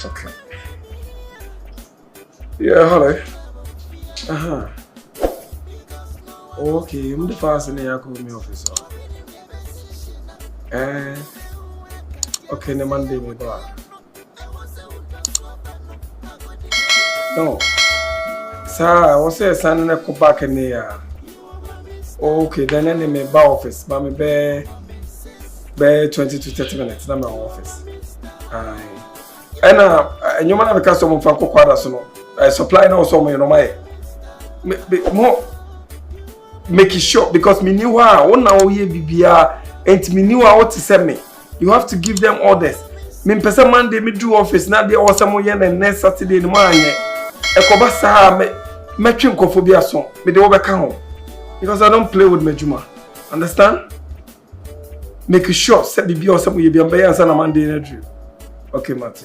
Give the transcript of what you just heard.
Okay. Yeah, hello. Okay, I'm the first in the me officer. Okay, the Monday me back. No. Sir, I was saying son and come back in here. Okay, then any me back office, but me be 20 to 30 minutes na my office. And you man have customer for kwada so no. Supply now so me no my. More make it sure because me knew how one now ye bibia and me knew how to send me. You have to give them orders. Me pesa Monday me do office na dey was some yen and next Saturday no man ye. Ekoba sa me twin kofobia so me dey obeka ho because I don't play with Mejuma. Understand? Make sure say bibia or some ye be answer na Monday na do. Okay, Mate.